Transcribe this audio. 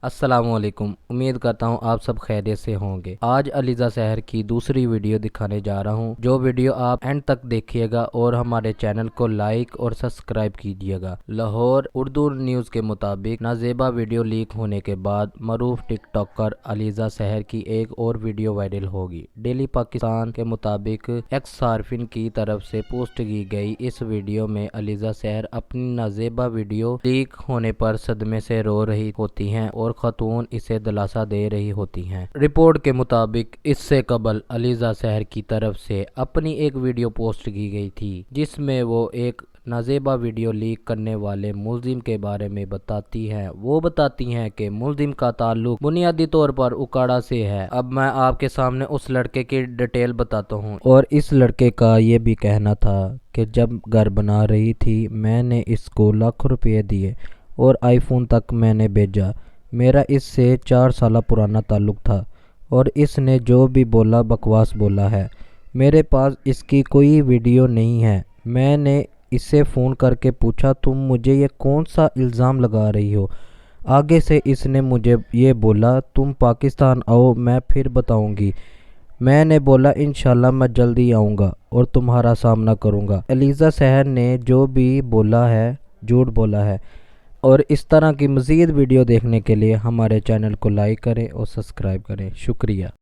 अस्सलामुअलैकुम। उम्मीद करता हूँ आप सब खैरियत से होंगे। आज अलीज़ा शहर की दूसरी वीडियो दिखाने जा रहा हूँ, जो वीडियो आप एंड तक देखिएगा और हमारे चैनल को लाइक और सब्सक्राइब कीजिएगा। लाहौर उर्दू न्यूज़ के मुताबिक नाजेबा वीडियो लीक होने के बाद मरूफ टिकटॉकर अलीज़ा शहर की एक और वीडियो वायरल होगी। डेली पाकिस्तान के मुताबिक एक्स सार्फिन की तरफ से पोस्ट की गई इस वीडियो में अलीज़ा शहर अपनी नाजेबा वीडियो लीक होने पर सदमे से रो रही होती हैं और खातून इसे दिलासा दे रही होती हैं। रिपोर्ट के मुताबिक इससे कबल अलीज़ा शहर की तरफ से अपनी एक वीडियो पोस्ट की गई थी, जिसमें वो एक नाजेबा वीडियो लीक करने वाले मुलजिम के बारे में बताती हैं। वो बताती हैं कि मुलजिम का ताल्लुक बुनियादी तौर पर उकाड़ा से है। अब मैं आपके सामने उस लड़के की डिटेल बताता हूँ। और इस लड़के का ये भी कहना था कि जब घर बना रही थी मैंने इसको लाखों रुपये दिए और आईफोन तक मैंने भेजा। मेरा इससे 4 साल पुराना ताल्लुक़ था और इसने जो भी बोला बकवास बोला है। मेरे पास इसकी कोई वीडियो नहीं है। मैंने इससे फ़ोन करके पूछा तुम मुझे ये कौन सा इल्ज़ाम लगा रही हो। आगे से इसने मुझे ये बोला तुम पाकिस्तान आओ मैं फिर बताऊंगी। मैंने बोला इंशाल्लाह मैं जल्दी आऊँगा और तुम्हारा सामना करूँगा। अलीज़ा शहर ने जो भी बोला है झूठ बोला है। और इस तरह की मज़ीद वीडियो देखने के लिए हमारे चैनल को लाइक करें और सब्सक्राइब करें। शुक्रिया।